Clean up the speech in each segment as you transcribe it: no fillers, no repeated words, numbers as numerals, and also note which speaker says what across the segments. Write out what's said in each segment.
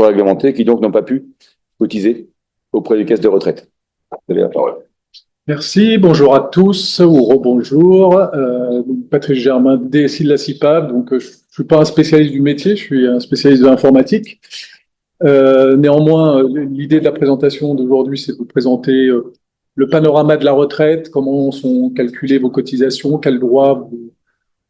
Speaker 1: encore réglementés, qui donc n'ont pas pu cotiser auprès des caisses de retraite. Vous avez la parole.
Speaker 2: Merci, bonjour à tous ou rebonjour. Patrice Germain, DSI de la CIPAV. Donc, je ne suis pas un spécialiste du métier, je suis un spécialiste de l'informatique. Néanmoins, l'idée de la présentation d'aujourd'hui, c'est de vous présenter le panorama de la retraite, comment sont calculées vos cotisations, quels droits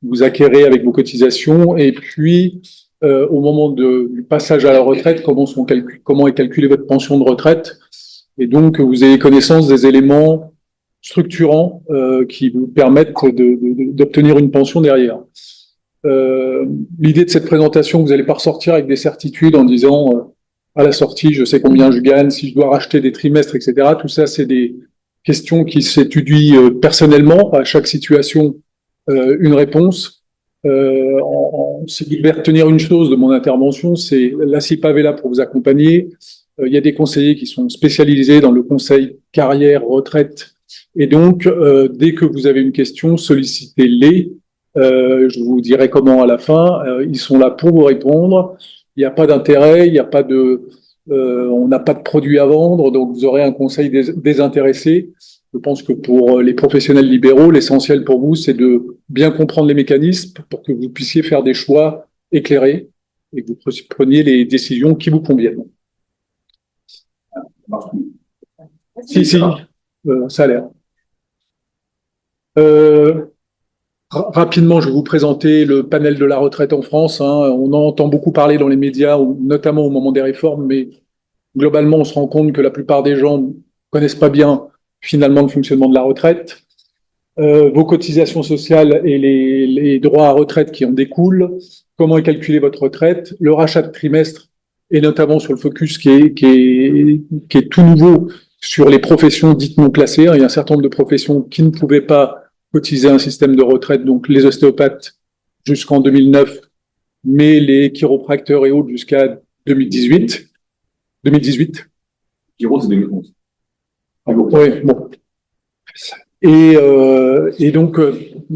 Speaker 2: vous acquérez avec vos cotisations, et puis au moment du passage à la retraite, comment est calculée votre pension de retraite, et donc vous ayez connaissance des éléments structurants qui vous permettent d'obtenir une pension derrière. L'idée de cette présentation, vous n'allez pas ressortir avec des certitudes en disant à la sortie, je sais combien je gagne, si je dois racheter des trimestres, etc. Tout ça, c'est des questions qui s'étudient personnellement, à chaque situation, une réponse. Si vous devez retenir une chose de mon intervention, c'est la CIPAV est là pour vous accompagner. Il y a des conseillers qui sont spécialisés dans le conseil carrière, retraite. Et donc, dès que vous avez une question, sollicitez-les. Je vous dirai comment à la fin. Ils sont là pour vous répondre. Il n'y a pas d'intérêt, il n'y a pas on n'a pas de produit à vendre, donc vous aurez un conseil désintéressé. Je pense que pour les professionnels libéraux, l'essentiel pour vous, c'est de bien comprendre les mécanismes pour que vous puissiez faire des choix éclairés et que vous preniez les décisions qui vous conviennent. Si, ça a l'air. Rapidement, je vais vous présenter le panel de la retraite en France. On en entend beaucoup parler dans les médias, notamment au moment des réformes, mais globalement, on se rend compte que la plupart des gens ne connaissent pas bien finalement le fonctionnement de la retraite. Vos cotisations sociales et les droits à retraite qui en découlent, comment est calculée votre retraite, le rachat de trimestre, et notamment sur le focus qui est tout nouveau sur les professions dites non classées. Il y a un certain nombre de professions qui ne pouvaient pas cotiser un système de retraite, donc les ostéopathes jusqu'en 2009, mais les chiropracteurs et autres jusqu'à 2018. 2018.
Speaker 1: Chiro, c'est 2011.
Speaker 2: Oui, bon. Et donc,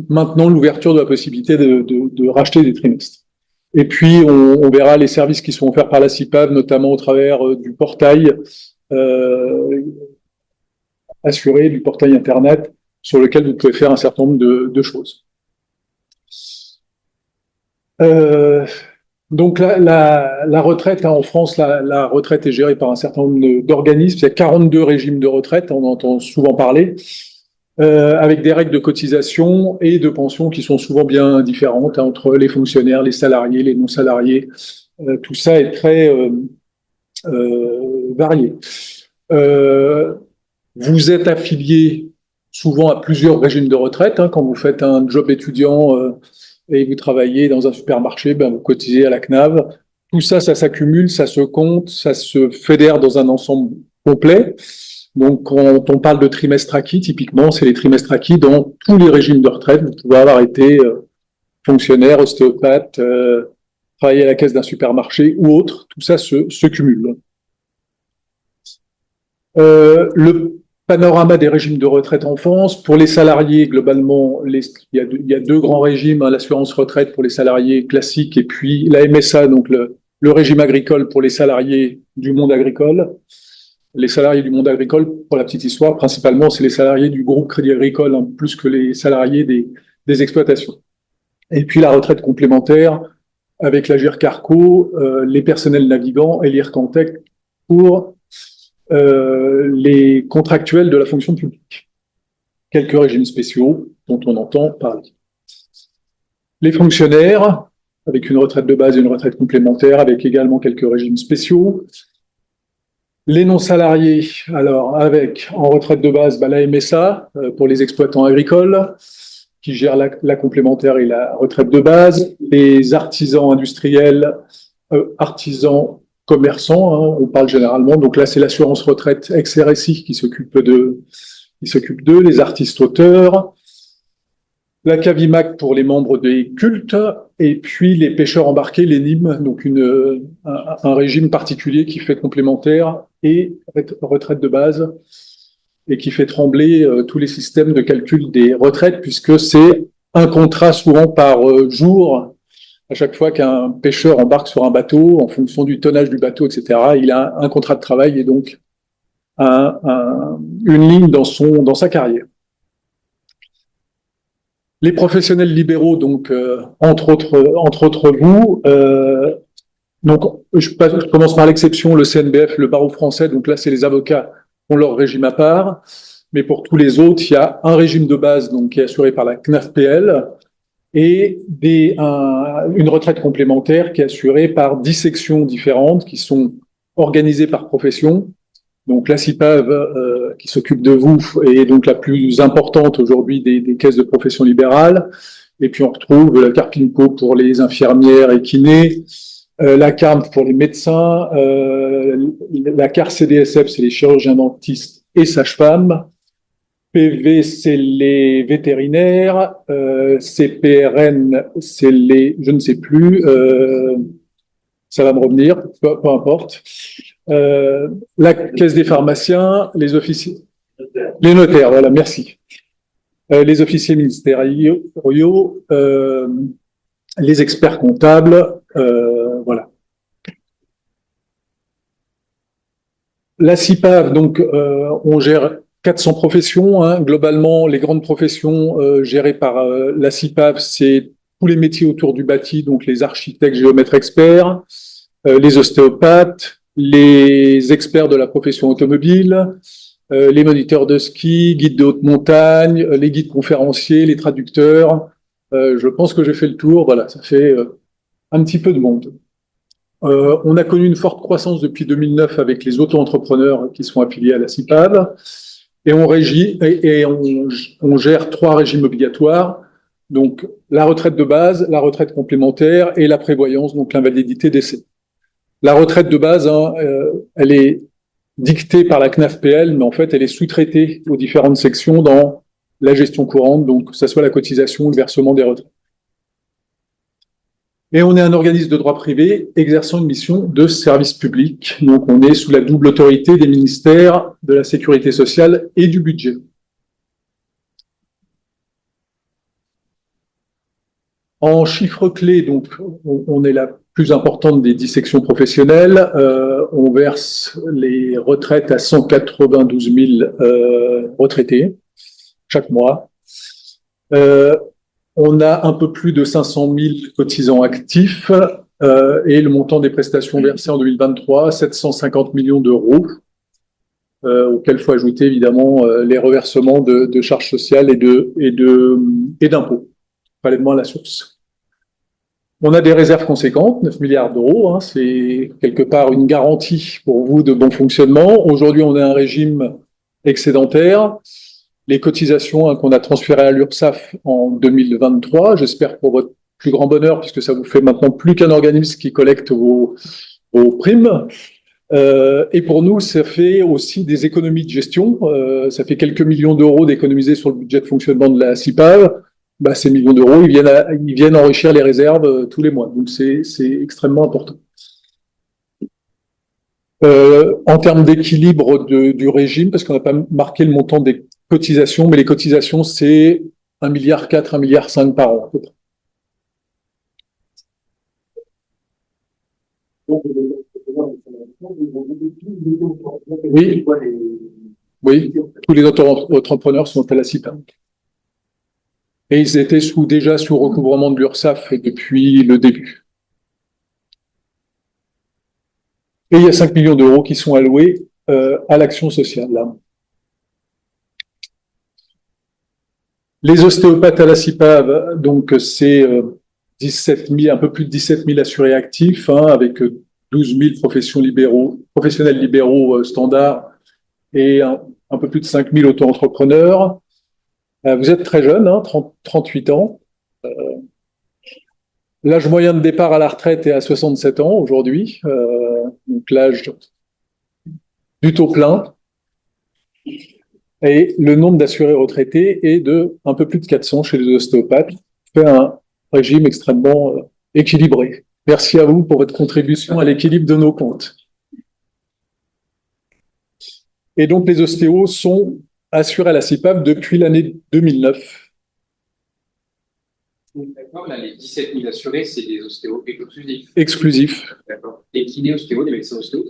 Speaker 2: maintenant, l'ouverture de la possibilité de racheter des trimestres. Et puis, on verra les services qui sont offerts par la CIPAV, notamment au travers du portail assuré, du portail Internet, sur lequel vous pouvez faire un certain nombre de choses. Donc la retraite, en France, la retraite est gérée par un certain nombre d'organismes. Il y a 42 régimes de retraite, on entend souvent parler, avec des règles de cotisation et de pension qui sont souvent bien différentes entre les fonctionnaires, les salariés, les non-salariés. Tout ça est très varié. Vous êtes affilié souvent à plusieurs régimes de retraite. Quand vous faites un job étudiant et vous travaillez dans un supermarché, vous cotisez à la CNAV. Tout ça, ça s'accumule, ça se compte, ça se fédère dans un ensemble complet. Donc, quand on parle de trimestres acquis, typiquement, c'est les trimestres acquis dans tous les régimes de retraite. Vous pouvez avoir été fonctionnaire, ostéopathe, travailler à la caisse d'un supermarché ou autre. Tout ça se cumule. Le panorama des régimes de retraite en France. Pour les salariés, globalement, il y a deux grands régimes, l'assurance retraite pour les salariés classiques et puis la MSA, donc le régime agricole pour les salariés du monde agricole. Les salariés du monde agricole, pour la petite histoire, principalement, c'est les salariés du groupe Crédit Agricole, plus que les salariés des exploitations. Et puis la retraite complémentaire avec la GIRC-ARCO, les personnels navigants et l'IRCANTEC pour les contractuels de la fonction publique. Quelques régimes spéciaux dont on entend parler. Les fonctionnaires, avec une retraite de base et une retraite complémentaire, avec également quelques régimes spéciaux. Les non-salariés, alors avec en retraite de base la MSA pour les exploitants agricoles, qui gèrent la complémentaire et la retraite de base. Les artisans industriels, artisans commerçants, on parle généralement. Donc là, c'est l'assurance retraite ex-RSI qui s'occupe d'eux, les artistes auteurs, la CAVIMAC pour les membres des cultes, et puis les pêcheurs embarqués, les NIM, donc un régime particulier qui fait complémentaire et retraite de base, et qui fait trembler tous les systèmes de calcul des retraites, puisque c'est un contrat souvent par jour À chaque fois qu'un pêcheur embarque sur un bateau, en fonction du tonnage du bateau, etc., il a un contrat de travail et donc une ligne dans sa carrière. Les professionnels libéraux, donc entre autres vous, donc je commence par l'exception, le CNBF, le barreau français, donc là c'est les avocats qui ont leur régime à part, mais pour tous les autres, il y a un régime de base donc qui est assuré par la CNAFPL et une retraite complémentaire qui est assurée par 10 sections différentes qui sont organisées par profession. Donc la CIPAV qui s'occupe de vous est donc la plus importante aujourd'hui des caisses de profession libérale. Et puis on retrouve la CARPINCO pour les infirmières et kinés, la CARMF pour les médecins, la CAR-CDSF c'est les chirurgiens dentistes et sages-femmes, PV c'est les vétérinaires, CPRN c'est les je ne sais plus, ça va me revenir, peu importe. La caisse des pharmaciens, les officiers, les notaires, voilà, merci. Les officiers ministériels, les experts comptables, voilà. La CIPAV, donc, on gère 400 professions. Hein. Globalement, les grandes professions gérées par la CIPAV, c'est tous les métiers autour du bâti, donc les architectes, géomètres experts, les ostéopathes, les experts de la profession automobile, les moniteurs de ski, guides de haute montagne, les guides conférenciers, les traducteurs. Je pense que j'ai fait le tour. Voilà, ça fait un petit peu de monde. On a connu une forte croissance depuis 2009 avec les auto-entrepreneurs qui sont affiliés à la CIPAV. Et on gère 3 régimes obligatoires. Donc, la retraite de base, la retraite complémentaire et la prévoyance, donc l'invalidité décès. La retraite de base, hein, elle est dictée par la CNAFPL, mais en fait, elle est sous-traitée aux différentes sections dans la gestion courante, donc que ce soit la cotisation ou le versement des retraites. Et on est un organisme de droit privé exerçant une mission de service public. Donc, on est sous la double autorité des ministères de la Sécurité sociale et du budget. En chiffres clés, donc, on est la plus importante des 10 sections professionnelles. On verse les retraites à 192 000 retraités chaque mois. On a un peu plus de 500 000 cotisants actifs et le montant des prestations versées en 2023, 750 millions d'euros, auquel il faut ajouter évidemment les reversements de charges sociales et d'impôts, prélèvements à la source. On a des réserves conséquentes, 9 milliards d'euros, hein, c'est quelque part une garantie pour vous de bon fonctionnement. Aujourd'hui, on a un régime excédentaire. Les cotisations qu'on a transférées à l'URSSAF en 2023, j'espère pour votre plus grand bonheur, puisque ça vous fait maintenant plus qu'un organisme qui collecte vos primes. Et pour nous, ça fait aussi des économies de gestion. Ça fait quelques millions d'euros d'économiser sur le budget de fonctionnement de la CIPAV. Bah, ces millions d'euros, ils viennent enrichir les réserves tous les mois. Donc, c'est extrêmement important. En termes d'équilibre du régime, parce qu'on n'a pas marqué le montant des cotisations, mais les cotisations, c'est 1,4 milliard, 1,5 milliard par an, à peu près. Oui, oui, tous les auto-entrepreneurs sont à la CIPAV. Et ils étaient déjà sous recouvrement de l'URSSAF depuis le début. Et il y a 5 millions d'euros qui sont alloués à l'action sociale. Là. Les ostéopathes à la CIPAV, donc c'est 17 000, un peu plus de 17 000 assurés actifs, hein, avec 12 000 professionnels libéraux standards et un peu plus de 5 000 auto-entrepreneurs. Vous êtes très jeune, hein, 38 ans. L'âge moyen de départ à la retraite est à 67 ans aujourd'hui, donc l'âge du taux plein. Et le nombre d'assurés retraités est de un peu plus de 400 chez les ostéopathes. C'est un régime extrêmement équilibré. Merci à vous pour votre contribution à l'équilibre de nos comptes. Et donc les ostéos sont assurés à la CIPAV depuis l'année 2009.
Speaker 3: D'accord, là, les 17 000 assurés, c'est des ostéos exclusifs.
Speaker 2: Exclusifs.
Speaker 3: D'accord. Les kinés ostéos, les médecins ostéos,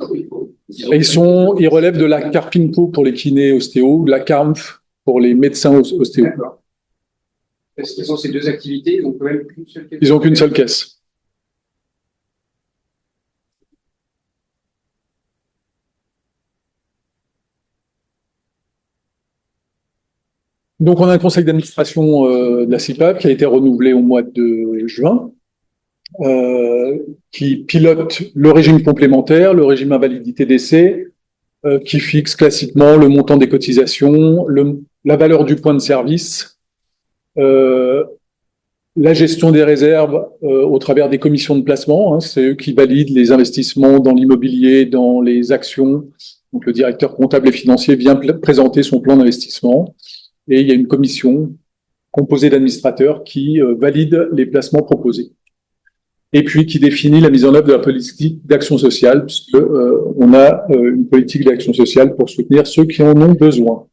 Speaker 2: Ils relèvent de la CARPINPO pour les kinés ostéos, de la CARMF pour les médecins ostéos.
Speaker 3: D'accord. Est-ce qu'ils ont ces deux activités? Ils ont quand même qu'une seule caisse.
Speaker 2: Ils n'ont qu'une seule caisse. Donc, on a un conseil d'administration de la CIPAV qui a été renouvelé au mois de juin, qui pilote le régime complémentaire, le régime invalidité décès, qui fixe classiquement le montant des cotisations, la valeur du point de service, la gestion des réserves au travers des commissions de placement. Hein, c'est eux qui valident les investissements dans l'immobilier, dans les actions. Donc, le directeur comptable et financier vient présenter son plan d'investissement. Et il y a une commission composée d'administrateurs qui valide les placements proposés. Et puis qui définit la mise en œuvre de la politique d'action sociale, puisque on a une politique d'action sociale pour soutenir ceux qui en ont besoin.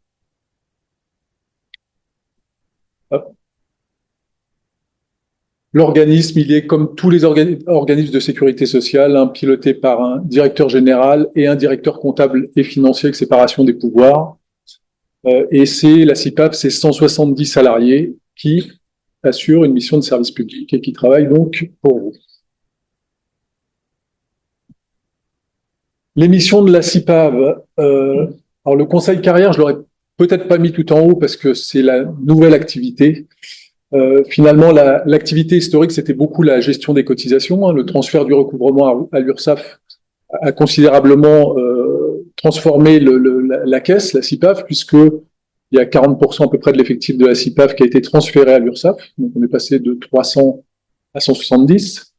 Speaker 2: L'organisme, il est comme tous les organismes de sécurité sociale, hein, piloté par un directeur général et un directeur comptable et financier avec séparation des pouvoirs. Et la CIPAV, c'est 170 salariés qui assurent une mission de service public et qui travaillent donc pour vous. Les missions de la CIPAV, alors le conseil carrière, je l'aurais peut-être pas mis tout en haut parce que c'est la nouvelle activité. Finalement, l'activité historique, c'était beaucoup la gestion des cotisations, hein, le transfert du recouvrement à l'URSSAF a considérablement transformé la caisse, la CIPAV, puisque il y a 40% à peu près de l'effectif de la CIPAV qui a été transféré à l'URSSAF. Donc, on est passé de 300 à 170.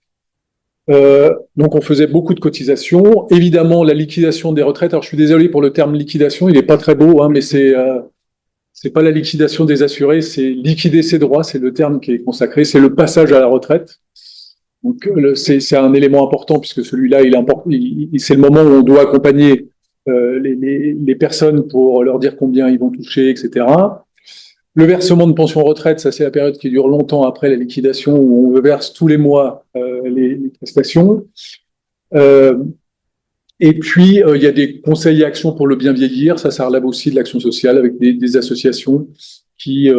Speaker 2: Donc, on faisait beaucoup de cotisations. Évidemment, la liquidation des retraites. Alors, je suis désolé pour le terme liquidation, il n'est pas très beau, hein, mais c'est pas la liquidation des assurés, c'est liquider ses droits, c'est le terme qui est consacré, c'est le passage à la retraite. Donc, c'est un élément important puisque celui-là, c'est le moment où on doit accompagner les personnes pour leur dire combien ils vont toucher, etc. Le versement de pension retraite, ça c'est la période qui dure longtemps après la liquidation où on verse tous les mois les prestations. Et puis, il y a des conseils et actions pour le bien vieillir. Ça relève aussi de l'action sociale avec des associations qui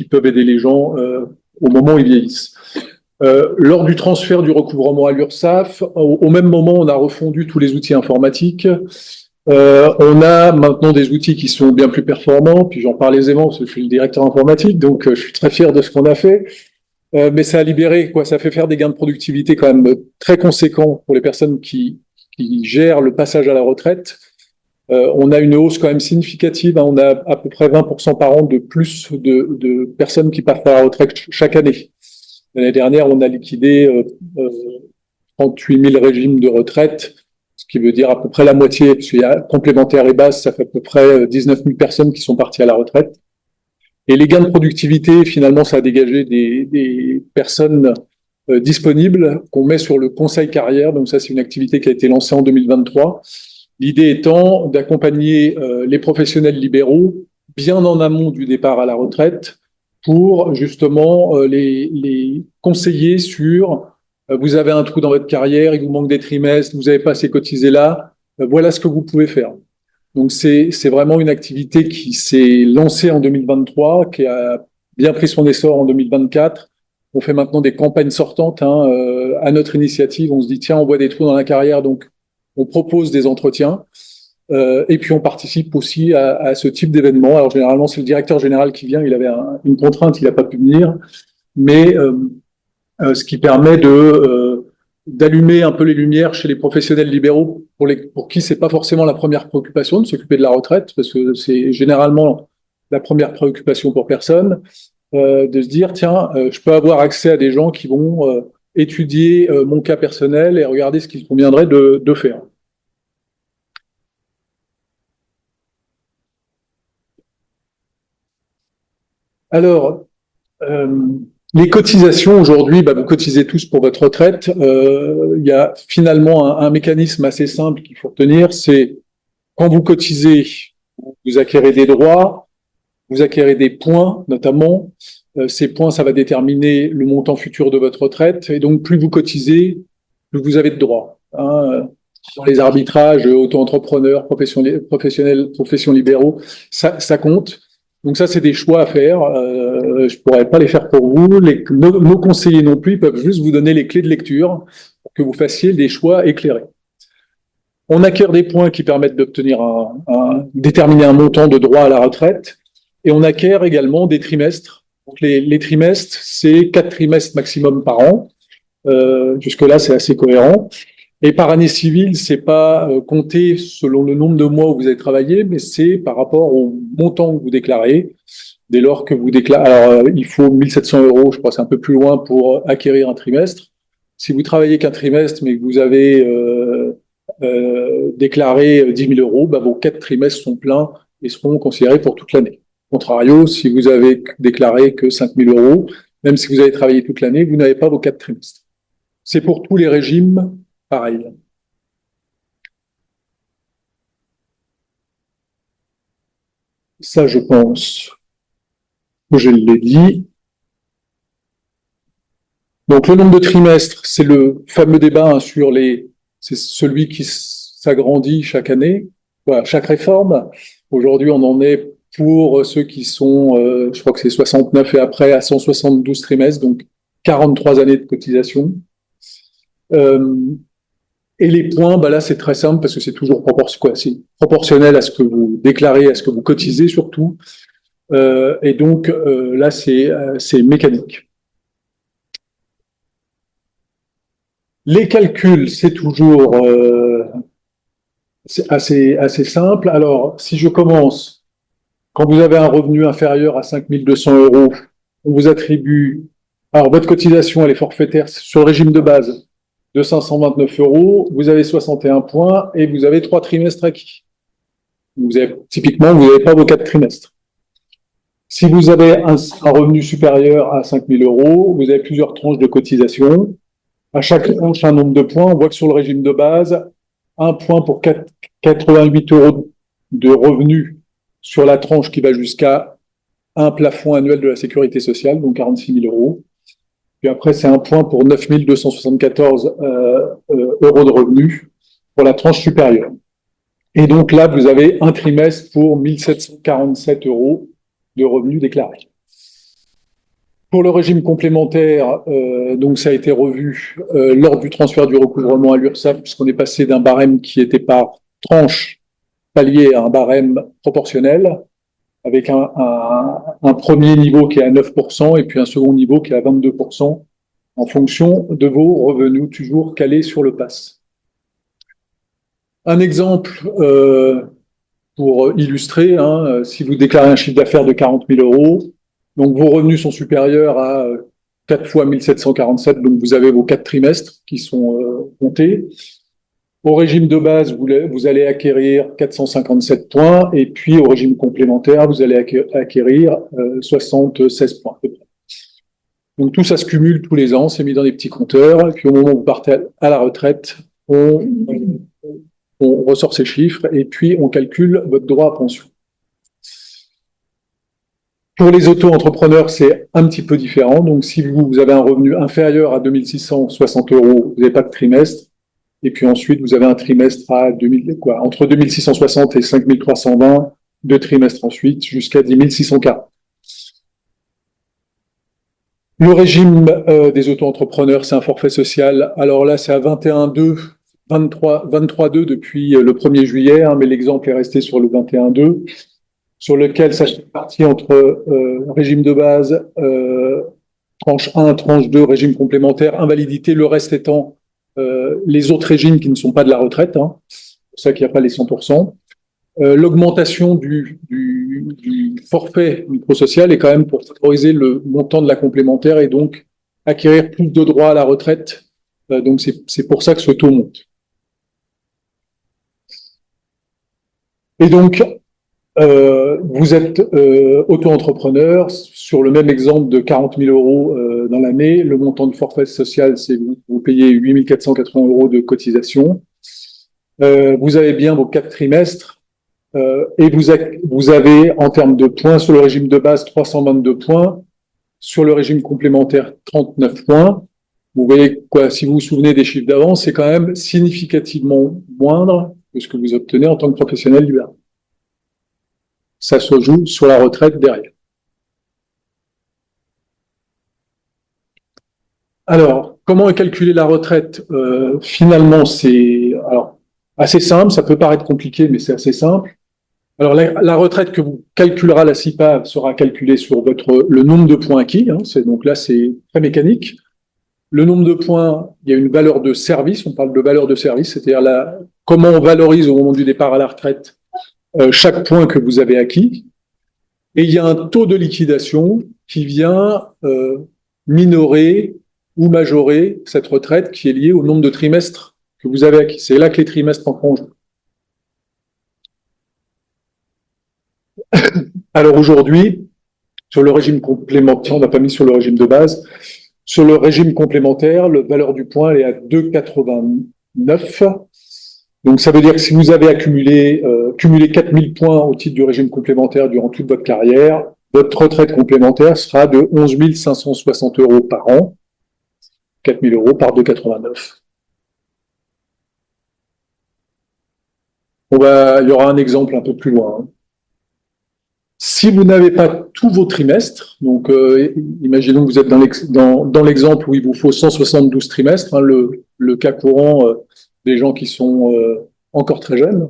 Speaker 2: peuvent aider les gens au moment où ils vieillissent. Lors du transfert du recouvrement à l'URSSAF, au même moment, on a refondu tous les outils informatiques. On a maintenant des outils qui sont bien plus performants. Puis j'en parle aisément parce que je suis le directeur informatique, donc je suis très fier de ce qu'on a fait. Mais ça a libéré, quoi. Ça fait faire des gains de productivité quand même très conséquents pour les personnes qui gèrent le passage à la retraite. On a une hausse quand même significative. Hein, on a à peu près 20% par an de plus de personnes qui partent à la retraite chaque année. L'année dernière, on a liquidé 38 000 régimes de retraite, ce qui veut dire à peu près la moitié, parce qu'il y a complémentaire et base, ça fait à peu près 19 000 personnes qui sont parties à la retraite. Et les gains de productivité, finalement, ça a dégagé des personnes disponibles qu'on met sur le conseil carrière. Donc ça, c'est une activité qui a été lancée en 2023. L'idée étant d'accompagner les professionnels libéraux bien en amont du départ à la retraite pour justement les conseiller sur vous avez un trou dans votre carrière, il vous manque des trimestres, vous n'avez pas assez cotisé là, voilà ce que vous pouvez faire. Donc c'est vraiment une activité qui s'est lancée en 2023, qui a bien pris son essor en 2024. On fait maintenant des campagnes sortantes hein, à notre initiative. On se dit tiens, on voit des trous dans la carrière, donc on propose des entretiens. Et puis on participe aussi à ce type d'événement. Alors généralement c'est le directeur général qui vient. Il avait une contrainte, il n'a pas pu venir, mais ce qui permet d'allumer un peu les lumières chez les professionnels libéraux pour qui c'est pas forcément la première préoccupation de s'occuper de la retraite, parce que c'est généralement la première préoccupation pour personne, de se dire tiens, je peux avoir accès à des gens qui vont étudier mon cas personnel et regarder ce qu'il conviendrait de faire. Alors, les cotisations aujourd'hui, vous cotisez tous pour votre retraite. Il y a finalement un mécanisme assez simple qu'il faut retenir, c'est quand vous cotisez, vous acquérez des droits, vous acquérez des points notamment, Ces points, ça va déterminer le montant futur de votre retraite. Et donc, plus vous cotisez, plus vous avez de droits. Dans les arbitrages, auto-entrepreneurs, professionnels, professions libéraux, ça compte. Donc ça, c'est des choix à faire. Je pourrais pas les faire pour vous. Nos conseillers non plus, ils peuvent juste vous donner les clés de lecture pour que vous fassiez des choix éclairés. On acquiert des points qui permettent d'obtenir déterminer un montant de droit à la retraite. Et on acquiert également des trimestres. Donc les trimestres, c'est 4 trimestres maximum par an. Jusque-là, c'est assez cohérent. Et par année civile, c'est pas compté selon le nombre de mois où vous avez travaillé, mais c'est par rapport au montant que vous déclarez. Dès lors que vous déclarez, alors il faut 1 700 €, je crois, c'est un peu plus loin pour acquérir un trimestre. Si vous travaillez qu'un trimestre, mais que vous avez déclaré 10 000 €, bah, vos 4 trimestres sont pleins et seront considérés pour toute l'année. Contrario, si vous avez déclaré que 5 000 €, même si vous avez travaillé toute l'année, vous n'avez pas vos 4 trimestres. C'est pour tous les régimes pareil. Ça, je pense que je l'ai dit. Donc, le nombre de trimestres, c'est le fameux débat sur c'est celui qui s'agrandit chaque année, voilà, chaque réforme. Aujourd'hui, on en est pour ceux qui sont, je crois que c'est 69 et après, à 172 trimestres, donc 43 années de cotisation. Et les points, bah là, c'est très simple parce que c'est toujours proportionnel à ce que vous déclarez, à ce que vous cotisez surtout. Et donc, là, c'est mécanique. Les calculs, c'est toujours c'est assez simple. Alors, si je commence, quand vous avez un revenu inférieur à 5 200 €, on vous attribue... Alors, votre cotisation, elle est forfaitaire sur le régime de base de 529 €, vous avez 61 points et vous avez 3 trimestres acquis. Typiquement, vous n'avez pas vos 4 trimestres. Si vous avez un revenu supérieur à 5 000 €, vous avez plusieurs tranches de cotisation. À chaque tranche, un nombre de points. On voit que sur le régime de base, 1 point pour 88 € de revenus sur la tranche qui va jusqu'à un plafond annuel de la sécurité sociale, donc 46 000 €. Puis après, c'est 1 point pour 9 274 € de revenus pour la tranche supérieure. Et donc là, vous avez un trimestre pour 1 747 € de revenus déclarés. Pour le régime complémentaire, donc ça a été revu lors du transfert du recouvrement à l'URSSAF, puisqu'on est passé d'un barème qui était par tranche palier à un barème proportionnel, avec un premier niveau qui est à 9% et puis un second niveau qui est à 22% en fonction de vos revenus, toujours calés sur le PASS. Un exemple pour illustrer, si vous déclarez un chiffre d'affaires de 40 000 €, donc vos revenus sont supérieurs à 4 fois 1747, donc vous avez vos 4 trimestres qui sont comptés. Au régime de base, vous allez acquérir 457 points, et puis au régime complémentaire, vous allez acquérir 76 points. Donc tout ça se cumule tous les ans, c'est mis dans des petits compteurs, et puis au moment où vous partez à la retraite, on ressort ces chiffres, et puis on calcule votre droit à pension. Pour les auto-entrepreneurs, c'est un petit peu différent. Donc si vous avez un revenu inférieur à 2 660 €, vous n'avez pas de trimestre. Et puis ensuite, vous avez un trimestre à entre 2 660 et 5 320, 2 trimestres ensuite, jusqu'à 10 640. Le régime des auto-entrepreneurs, c'est un forfait social. Alors là, c'est à 23,2 depuis le 1er juillet, mais l'exemple est resté sur le 21,2, sur lequel ça se répartit entre régime de base, tranche 1, tranche 2, régime complémentaire, invalidité, le reste étant les autres régimes qui ne sont pas de la retraite, c'est pour ça qu'il n'y a pas les 100%. L'augmentation du forfait microsocial est quand même pour favoriser le montant de la complémentaire et donc acquérir plus de droits à la retraite. Donc c'est pour ça que ce taux monte. Et donc, vous êtes auto-entrepreneur, sur le même exemple de 40 000 € dans l'année, le montant du forfait social, c'est vous payez 8 480 € de cotisation. Vous avez bien vos 4 trimestres et vous avez en termes de points sur le régime de base 322 points. sur le régime complémentaire, 39 points. Vous voyez quoi, si vous vous souvenez des chiffres d'avant, c'est quand même significativement moindre que ce que vous obtenez en tant que professionnel libéral. Ça se joue sur la retraite derrière. Alors, comment est calculée la retraite? Finalement, c'est assez simple. Ça peut paraître compliqué, mais c'est assez simple. Alors, la retraite que vous calculera la CIPAV sera calculée sur le nombre de points acquis. Donc là, c'est très mécanique. Le nombre de points, il y a une valeur de service. On parle de valeur de service, c'est-à-dire comment on valorise au moment du départ à la retraite chaque point que vous avez acquis. Et il y a un taux de liquidation qui vient minorer ou majorer cette retraite qui est liée au nombre de trimestres que vous avez acquis. C'est là que les trimestres entrent en jeu. Alors aujourd'hui, sur le régime complémentaire, on n'a pas mis sur le régime de base, sur le régime complémentaire, la valeur du point elle est à 2,89. Donc ça veut dire que si vous avez cumulé 4000 points au titre du régime complémentaire durant toute votre carrière, votre retraite complémentaire sera de 11 560 € par an. 4000 € par 2,89. Il y aura un exemple un peu plus loin. Si vous n'avez pas tous vos trimestres, donc imaginons que vous êtes dans l'exemple où il vous faut 172 trimestres, le cas courant des gens qui sont encore très jeunes,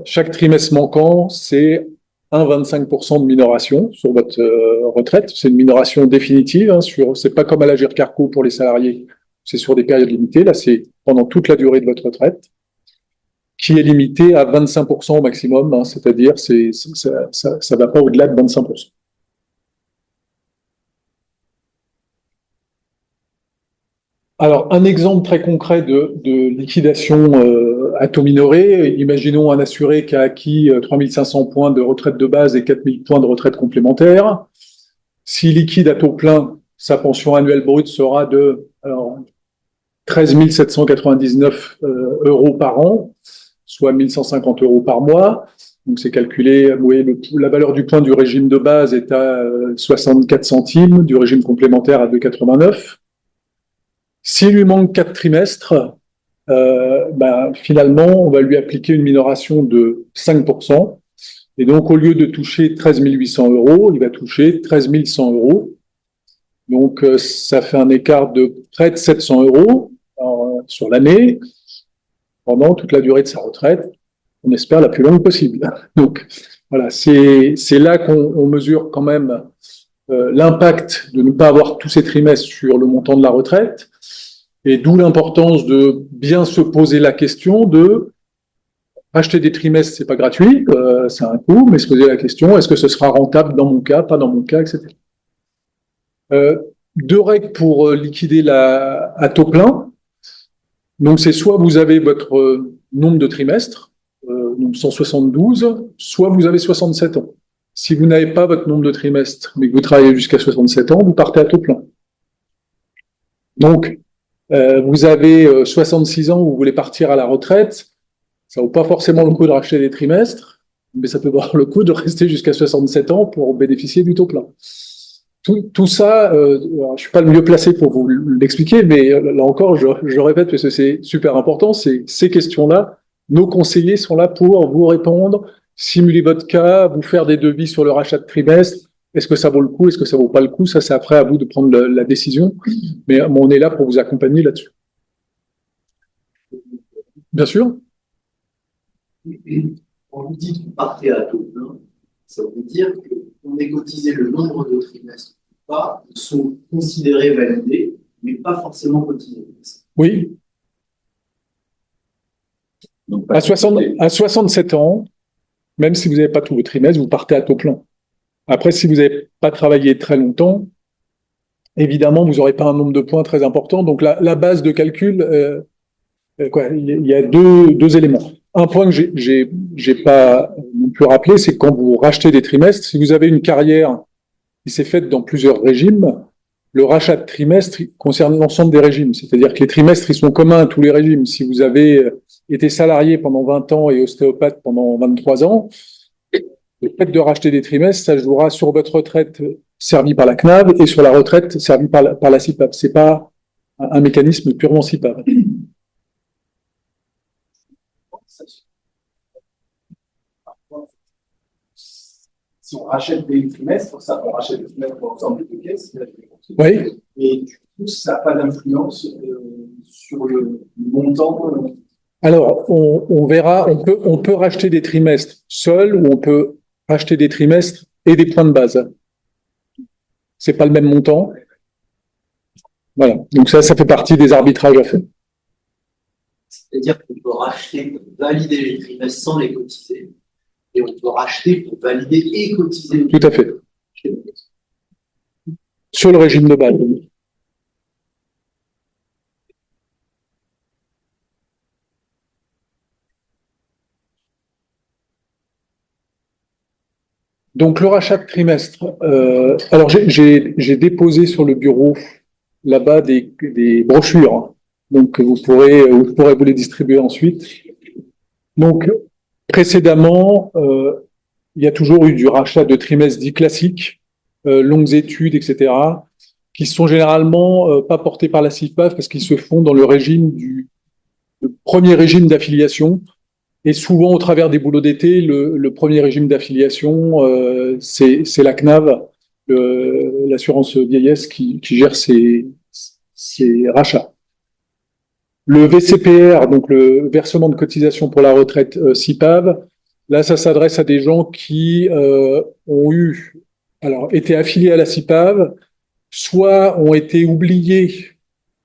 Speaker 2: chaque trimestre manquant, c'est 1,25% de minoration sur votre retraite. C'est une minoration définitive. C'est pas comme à la GIRC-ARCO pour les salariés. C'est sur des périodes limitées. Là, c'est pendant toute la durée de votre retraite, qui est limitée à 25% au maximum. C'est-à-dire, ça va pas au-delà de 25%. Alors, un exemple très concret de liquidation à taux minoré. Imaginons un assuré qui a acquis 3500 points de retraite de base et 4000 points de retraite complémentaire. S'il liquide à taux plein, sa pension annuelle brute sera de 13 799 € par an, soit 1150 € par mois. Donc c'est calculé, vous voyez, la valeur du point du régime de base est à 64 centimes, du régime complémentaire à 2,89. S'il lui manque 4 trimestres, finalement, on va lui appliquer une minoration de 5%. Et donc, au lieu de toucher 13 800 €, il va toucher 13 100 €. Donc, ça fait un écart de près de 700 € sur l'année, pendant toute la durée de sa retraite. On espère la plus longue possible. Donc, voilà, c'est là qu'on mesure quand même l'impact de ne pas avoir tous ces trimestres sur le montant de la retraite. Et d'où l'importance de bien se poser la question de acheter des trimestres, c'est pas gratuit, c'est un coût, mais se poser la question, est-ce que ce sera rentable dans mon cas, pas dans mon cas, etc. Deux règles pour liquider à taux plein. Donc c'est soit vous avez votre nombre de trimestres, donc 172, soit vous avez 67 ans. Si vous n'avez pas votre nombre de trimestres, mais que vous travaillez jusqu'à 67 ans, vous partez à taux plein. Donc, vous avez 66 ans où vous voulez partir à la retraite, ça vaut pas forcément le coup de racheter des trimestres, mais ça peut valoir le coup de rester jusqu'à 67 ans pour bénéficier du taux plein. Tout ça, je suis pas le mieux placé pour vous l'expliquer, mais là encore, je répète parce que c'est super important, ces questions-là, nos conseillers sont là pour vous répondre, simuler votre cas, vous faire des devis sur le rachat de trimestre. Est-ce que ça vaut le coup? Est-ce que ça vaut pas le coup? Ça, c'est après à vous de prendre la décision. Mais on est là pour vous accompagner là-dessus. Bien sûr.
Speaker 4: Quand vous dites que vous partez à taux plein, ça veut dire qu'on est cotisé le nombre de trimestres ou pas, sont considérés validés, mais pas forcément cotisés.
Speaker 2: Oui. Donc, à 67 ans, même si vous n'avez pas tous vos trimestres, vous partez à taux plein. Après, si vous n'avez pas travaillé très longtemps, évidemment, vous n'aurez pas un nombre de points très important. Donc, la base de calcul, il y a deux éléments. Un point que j'ai pas non plus rappelé, c'est que quand vous rachetez des trimestres, si vous avez une carrière qui s'est faite dans plusieurs régimes, le rachat de trimestre concerne l'ensemble des régimes. C'est-à-dire que les trimestres, ils sont communs à tous les régimes. Si vous avez été salarié pendant 20 ans et ostéopathe pendant 23 ans, Le fait de racheter des trimestres, ça jouera sur votre retraite servie par la CNAV et sur la retraite servie par la CIPAV. C'est pas un mécanisme purement CIPAV.
Speaker 5: Si on rachète des trimestres, ça, on rachète des trimestres pour l'ensemble des caisses,
Speaker 2: Oui.
Speaker 5: mais du coup, ça n'a pas d'influence sur le montant.
Speaker 2: Alors, on verra, on peut racheter des trimestres seuls ou on peut racheter des trimestres et des points de base. C'est pas le même montant. Voilà. Donc ça fait partie des arbitrages à faire.
Speaker 4: C'est-à-dire qu'on peut racheter pour valider les trimestres sans les cotiser, et on peut racheter pour valider et cotiser.
Speaker 2: Tout à fait. Sur le régime de base. Donc le rachat de trimestre. Alors j'ai déposé sur le bureau là-bas des brochures. Donc vous pourrez vous les distribuer ensuite. Donc précédemment, il y a toujours eu du rachat de trimestres dits classiques, longues études, etc., qui sont généralement pas portés par la CIPAV parce qu'ils se font dans le premier régime d'affiliation. Et souvent, au travers des boulots d'été, le premier régime d'affiliation, c'est la CNAV, l'assurance vieillesse, qui gère ces rachats. Le VCPR, donc le versement de cotisation pour la retraite CIPAV, là, ça s'adresse à des gens qui ont été affiliés à la CIPAV, soit ont été oubliés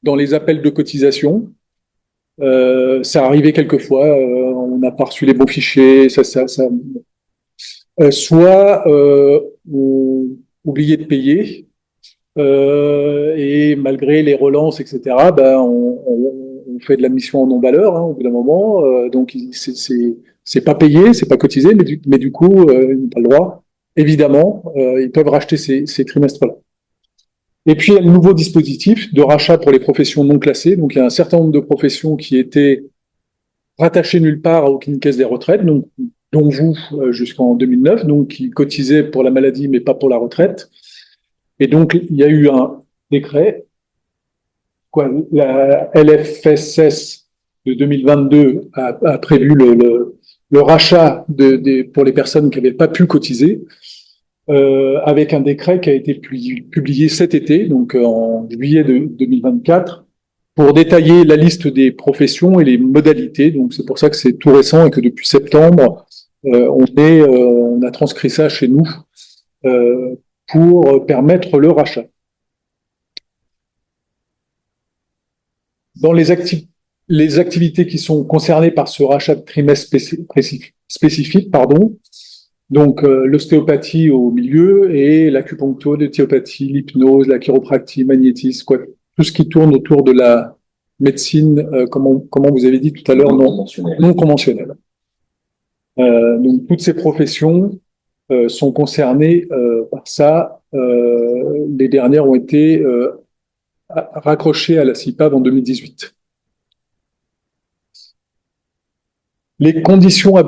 Speaker 2: dans les appels de cotisation. Ça arrivait quelquefois, on n'a pas reçu les bons fichiers, soit ont oublié de payer, et malgré les relances, etc., on fait de la mission en non-valeur au bout d'un moment, donc c'est pas payé, c'est pas cotisé, mais du coup, ils n'ont pas le droit. Évidemment, ils peuvent racheter ces trimestres-là. Et puis, il y a le nouveau dispositif de rachat pour les professions non classées. Donc, il y a un certain nombre de professions qui étaient rattachées nulle part à aucune caisse des retraites, donc, dont vous, jusqu'en 2009, donc qui cotisaient pour la maladie, mais pas pour la retraite. Et donc, il y a eu un décret, la LFSS de 2022 a prévu le rachat pour les personnes qui n'avaient pas pu cotiser, avec un décret qui a été publié cet été, donc en juillet 2024, pour détailler la liste des professions et les modalités. Donc c'est pour ça que c'est tout récent et que depuis septembre, on a transcrit ça chez nous pour permettre le rachat. Dans les activités qui sont concernées par ce rachat de trimestre spécifique, donc l'ostéopathie au milieu et l'acupuncture, l'éthiopathie, l'hypnose, la chiropractie, magnétisme, tout ce qui tourne autour de la médecine, comment vous avez dit tout à l'heure, non conventionnelle. Donc toutes ces professions sont concernées par ça. Les dernières ont été raccrochées à la CIPAV en 2018. Les conditions à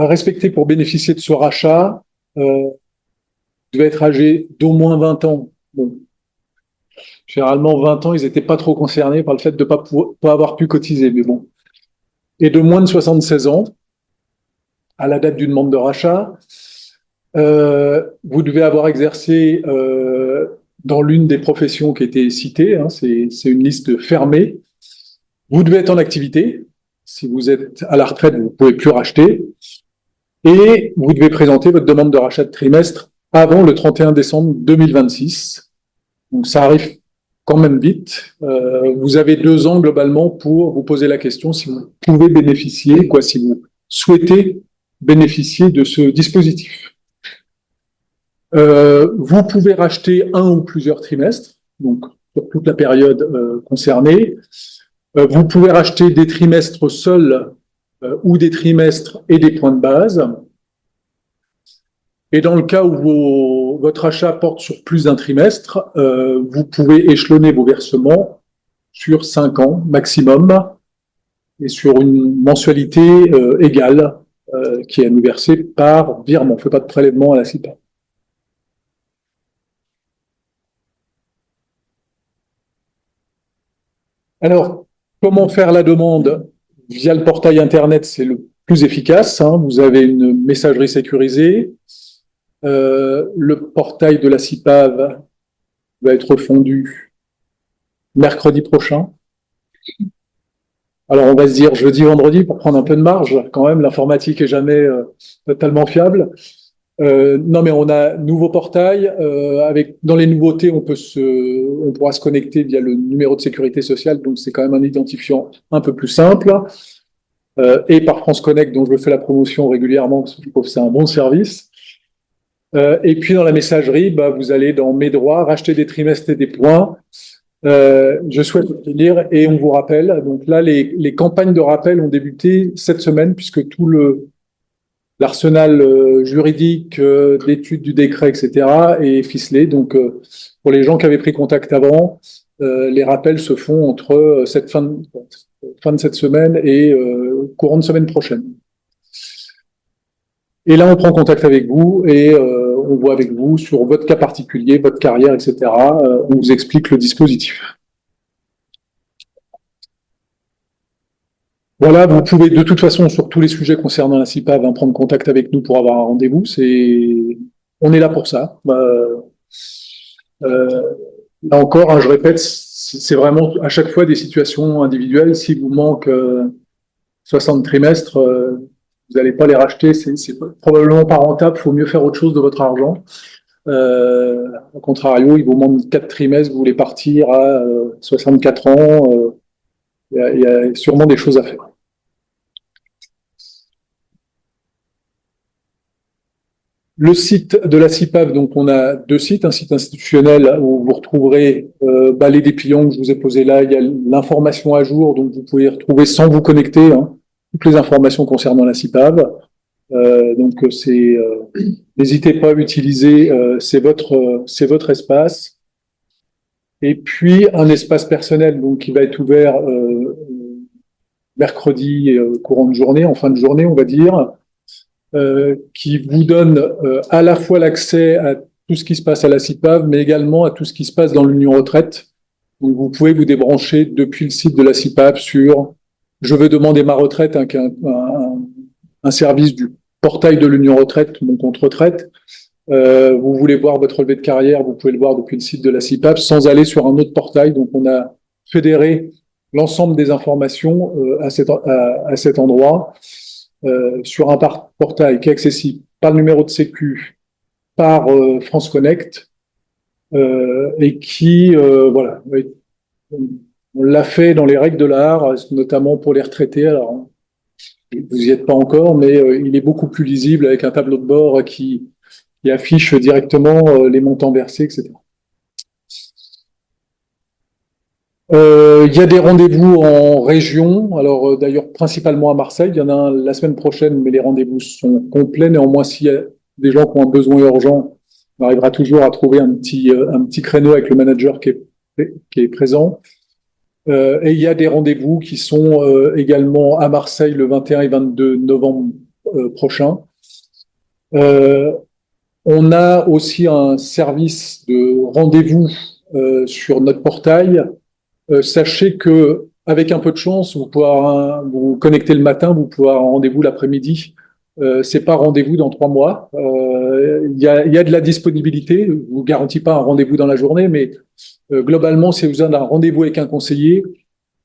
Speaker 2: respecter pour bénéficier de ce rachat devaient être âgés d'au moins 20 ans. Bon. Généralement, 20 ans, ils n'étaient pas trop concernés par le fait de ne pas avoir pu cotiser, mais bon. Et de moins de 76 ans, à la date d'une demande de rachat, vous devez avoir exercé dans l'une des professions qui étaient citées, c'est une liste fermée. Vous devez être en activité. Si vous êtes à la retraite, vous ne pouvez plus racheter. Et vous devez présenter votre demande de rachat de trimestre avant le 31 décembre 2026. Donc ça arrive quand même vite. Vous avez 2 ans globalement pour vous poser la question si vous pouvez bénéficier, si vous souhaitez bénéficier de ce dispositif. Vous pouvez racheter un ou plusieurs trimestres, donc sur toute la période concernée. Vous pouvez racheter des trimestres seuls ou des trimestres et des points de base. Et dans le cas où votre achat porte sur plus d'un trimestre, vous pouvez échelonner vos versements sur 5 ans maximum et sur une mensualité égale qui est à nous verser par virement. On ne fait pas de prélèvement à la CIPAV. Alors, comment faire la demande via le portail Internet? C'est le plus efficace. Vous avez une messagerie sécurisée. Le portail de la CIPAV va être refondu mercredi prochain. Alors, on va se dire jeudi, vendredi pour prendre un peu de marge. Quand même, l'informatique est jamais totalement fiable. Non, mais on a nouveau portail. Dans les nouveautés, on pourra se connecter via le numéro de sécurité sociale. Donc, c'est quand même un identifiant un peu plus simple. Et par France Connect, dont je fais la promotion régulièrement parce que je trouve que c'est un bon service. Et puis, dans la messagerie, vous allez dans Mes droits, racheter des trimestres et des points. Je souhaite lire et on vous rappelle. Donc là, les campagnes de rappel ont débuté cette semaine puisque tout l'arsenal juridique d'études du décret, etc. est ficelé. Donc, pour les gens qui avaient pris contact avant, les rappels se font entre cette fin de cette semaine et courant de semaine prochaine. Et là, on prend contact avec vous et on voit avec vous sur votre cas particulier, votre carrière, etc. On vous explique le dispositif. Voilà, vous pouvez de toute façon, sur tous les sujets concernant la CIPAV, prendre contact avec nous pour avoir un rendez-vous. On est là pour ça. Là encore, je répète, c'est vraiment à chaque fois des situations individuelles. S'il vous manque 60 trimestres, vous n'allez pas les racheter, c'est probablement pas rentable, il faut mieux faire autre chose de votre argent. Au contrario, il vous manque 4 trimestres, vous voulez partir à 64 ans, il y a sûrement des choses à faire. Le site de la CIPAV, donc on a 2 sites, un site institutionnel où vous retrouverez les dépliants que je vous ai posés là, il y a l'information à jour, donc vous pouvez retrouver sans vous connecter toutes les informations concernant la CIPAV. N'hésitez pas à l'utiliser, c'est votre espace. Et puis un espace personnel donc qui va être ouvert mercredi courant de journée, en fin de journée, on va dire. Qui vous donne à la fois l'accès à tout ce qui se passe à la CIPAV, mais également à tout ce qui se passe dans l'Union Retraite. Donc, vous pouvez vous débrancher depuis le site de la CIPAV sur « Je veux demander ma retraite », un service du portail de l'Union Retraite, mon compte retraite. Vous voulez voir votre relevé de carrière, vous pouvez le voir depuis le site de la CIPAV sans aller sur un autre portail. Donc, on a fédéré l'ensemble des informations à cet endroit. Sur un portail qui est accessible par le numéro de sécu, par France Connect, et qui, on l'a fait dans les règles de l'art, notamment pour les retraités. Alors, vous n'y êtes pas encore, mais il est beaucoup plus lisible avec un tableau de bord qui affiche directement les montants versés, etc. Il y a des rendez-vous en région, alors d'ailleurs principalement à Marseille, il y en a un la semaine prochaine, mais les rendez-vous sont complets. Néanmoins, s'il y a des gens qui ont un besoin urgent, on arrivera toujours à trouver un petit créneau avec le manager qui est présent. Et il y a des rendez-vous qui sont également à Marseille le 21 et 22 novembre prochain. On a aussi un service de rendez-vous sur notre portail. Sachez que avec un peu de chance, vous pouvez vous connecter le matin, vous pouvez avoir un rendez-vous l'après-midi. C'est pas rendez-vous dans 3 mois. Il y a de la disponibilité. Je vous garantis pas un rendez-vous dans la journée, mais globalement, si vous avez un rendez-vous avec un conseiller,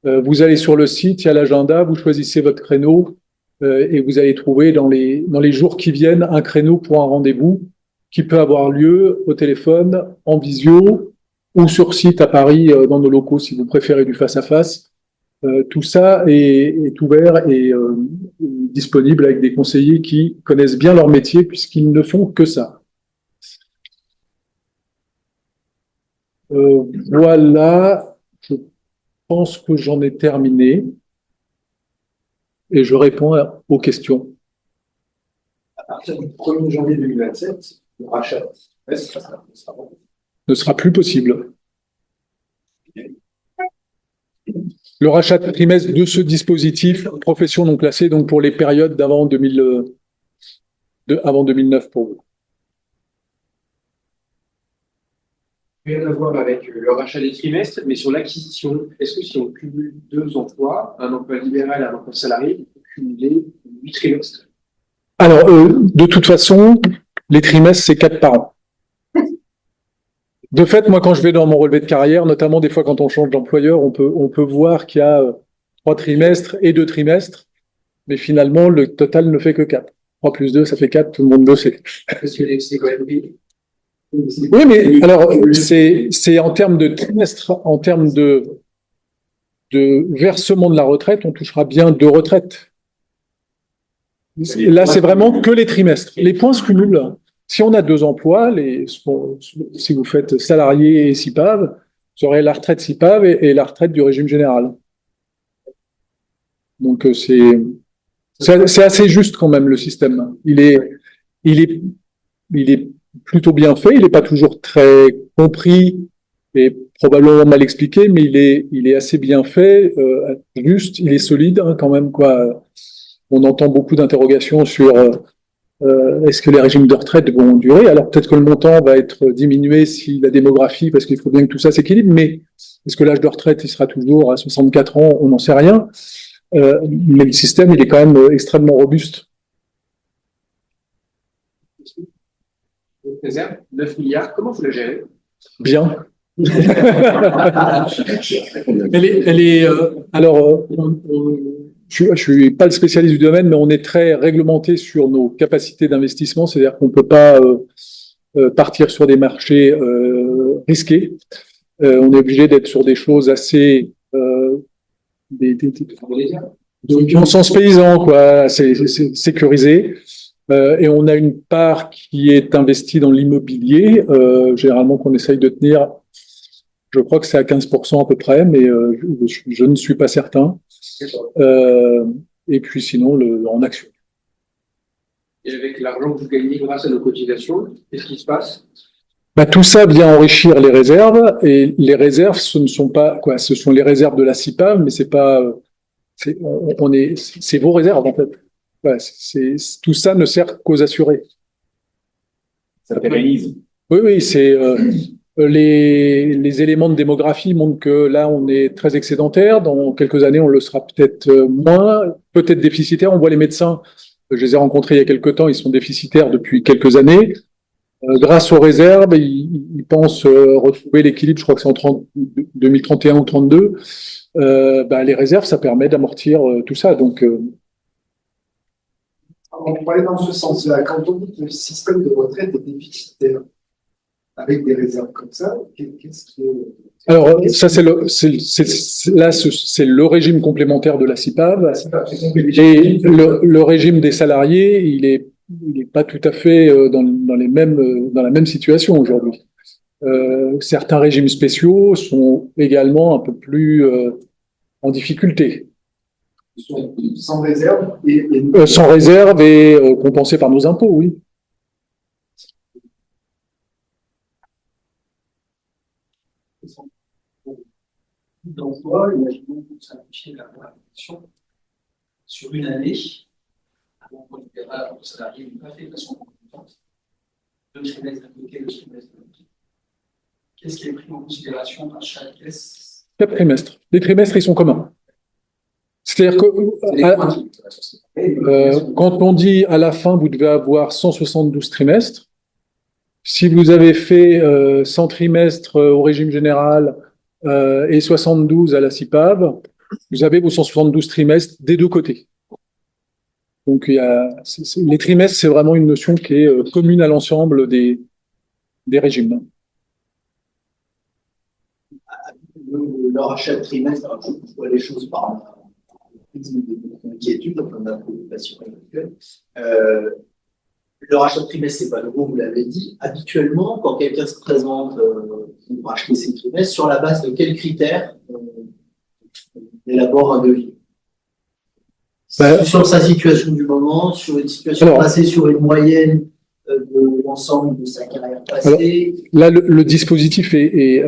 Speaker 2: vous allez sur le site, il y a l'agenda, vous choisissez votre créneau et vous allez trouver dans les jours qui viennent un créneau pour un rendez-vous qui peut avoir lieu au téléphone, en visio, ou sur site à Paris, dans nos locaux, si vous préférez du face-à-face. Tout ça est ouvert et disponible avec des conseillers qui connaissent bien leur métier puisqu'ils ne font que ça. Voilà, je pense que j'en ai terminé et je réponds aux questions.
Speaker 5: À partir du 1er janvier 2027, le rachat
Speaker 2: ne sera plus possible. Le rachat de trimestre de ce dispositif profession non classée, donc pour les périodes d'avant 2000, avant 2009 pour vous.
Speaker 3: Rien à voir avec le rachat des trimestres, mais sur l'acquisition, est-ce que si on cumule 2 emplois, un emploi libéral et un emploi salarié, on peut cumuler 8 trimestres?
Speaker 2: Alors, de toute façon, les trimestres, c'est 4 par an. De fait, moi, quand je vais dans mon relevé de carrière, notamment des fois quand on change d'employeur, on peut voir qu'il y a 3 trimestres et 2 trimestres, mais finalement, le total ne fait que 4. 3 plus 2, ça fait 4, tout le monde le sait.
Speaker 3: Parce que c'est quand même payé.
Speaker 2: Oui, mais alors, c'est en termes de trimestre, en termes de versement de la retraite, on touchera bien 2 retraites. Là, c'est vraiment que les trimestres. Les points se cumulent. Si on a 2 emplois, si vous faites salarié et CIPAV, vous aurez la retraite CIPAV et la retraite du régime général. Donc, c'est assez juste quand même, le système. Il est plutôt bien fait. Il n'est pas toujours très compris et probablement mal expliqué, mais il est assez bien fait, juste, il est solide, hein, quand même, quoi. On entend beaucoup d'interrogations sur est-ce que les régimes de retraite vont durer? Alors peut-être que le montant va être diminué si la démographie, parce qu'il faut bien que tout ça s'équilibre, mais est-ce que l'âge de retraite il sera toujours à 64 ans? On n'en sait rien. Mais le système, il est quand même extrêmement robuste.
Speaker 3: Réserve, 9 milliards, comment vous la gérez?
Speaker 2: Bien. Je suis pas le spécialiste du domaine, mais on est très réglementé sur nos capacités d'investissement, c'est-à-dire qu'on peut pas partir sur des marchés risqués. On est obligé d'être sur des choses assez en sens paysan, quoi, c'est sécurisé. Et on a une part qui est investie dans l'immobilier, généralement qu'on essaye de tenir. Je crois que c'est à 15% à peu près, mais je ne suis pas certain. Et puis sinon, en action.
Speaker 3: Et avec l'argent que vous gagnez grâce à nos cotisations, qu'est-ce qui se passe?
Speaker 2: Bah, tout ça vient enrichir les réserves, et les réserves, ce ne sont pas quoi, ce sont les réserves de la CIPAV, mais c'est pas, c'est vos réserves en fait. Ouais, tout ça ne sert qu'aux assurés.
Speaker 1: Ça pérennise.
Speaker 2: Oui, c'est les éléments de démographie montrent que là, on est très excédentaire. Dans quelques années, on le sera peut-être moins, peut-être déficitaire. On voit les médecins, je les ai rencontrés il y a quelques temps, ils sont déficitaires depuis quelques années. Grâce aux réserves, ils pensent retrouver l'équilibre. Je crois que c'est en 2031 ou 32. Les réserves, ça permet d'amortir tout ça. Donc,
Speaker 5: on pourrait aller dans ce sens-là. Quand on dit que le système de retraite est déficitaire, avec des réserves comme ça, qu'est-ce qui est...
Speaker 2: Alors, ça, c'est le régime complémentaire de la CIPAV. Et le régime des salariés, il est pas tout à fait dans la même situation aujourd'hui. Certains régimes spéciaux sont également un peu plus en difficulté.
Speaker 5: Sans réserve
Speaker 2: sans réserve et compensés par nos impôts, oui.
Speaker 4: D'emploi, imaginons pour simplifier la réflexion sur une année, l'emploi libéral ou salarié n'est pas fait de façon compétente, 2 trimestres d'un côté, 2 trimestres de l'autre. Qu'est-ce qui est pris en considération par chaque caisse?
Speaker 2: 4 trimestres. Les trimestres, ils sont communs. C'est-à-dire que quand on dit à la fin, vous devez avoir 172 trimestres, si vous avez fait 100 trimestres au régime général et 72 à la CIPAV, vous avez vos 172 trimestres des deux côtés. Donc, les trimestres, c'est vraiment une notion qui est commune à l'ensemble des régimes.
Speaker 4: Le rachat de trimestre, je vois les choses par inquiétude, donc on a préoccupation actuelle. Le rachat de trimestre, c'est pas nouveau, vous l'avez dit. Habituellement, quand quelqu'un se présente pour racheter ses trimestres, sur la base de quels critères on élabore un devis? Sur sa situation du moment, sur une situation passée, sur une moyenne de l'ensemble de sa carrière passée.
Speaker 2: Alors, là, le dispositif et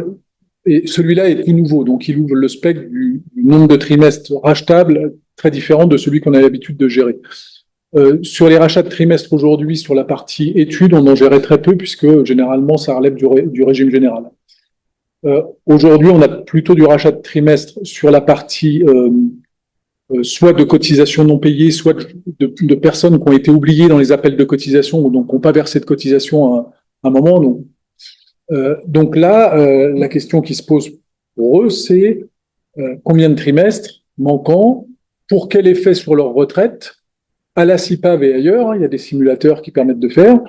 Speaker 2: celui-là est tout nouveau, donc il ouvre le spectre du nombre de trimestres rachetables très différent de celui qu'on a l'habitude de gérer. Sur les rachats de trimestre aujourd'hui, sur la partie études, on en gérait très peu puisque généralement ça relève du régime général. Aujourd'hui, on a plutôt du rachat de trimestre sur la partie soit de cotisations non payées, soit de personnes qui ont été oubliées dans les appels de cotisation ou donc qui n'ont pas versé de cotisation à un moment. Donc là, la question qui se pose pour eux, c'est combien de trimestres manquants, pour quel effet sur leur retraite, à la CIPAV et ailleurs, hein, il y a des simulateurs qui permettent de faire.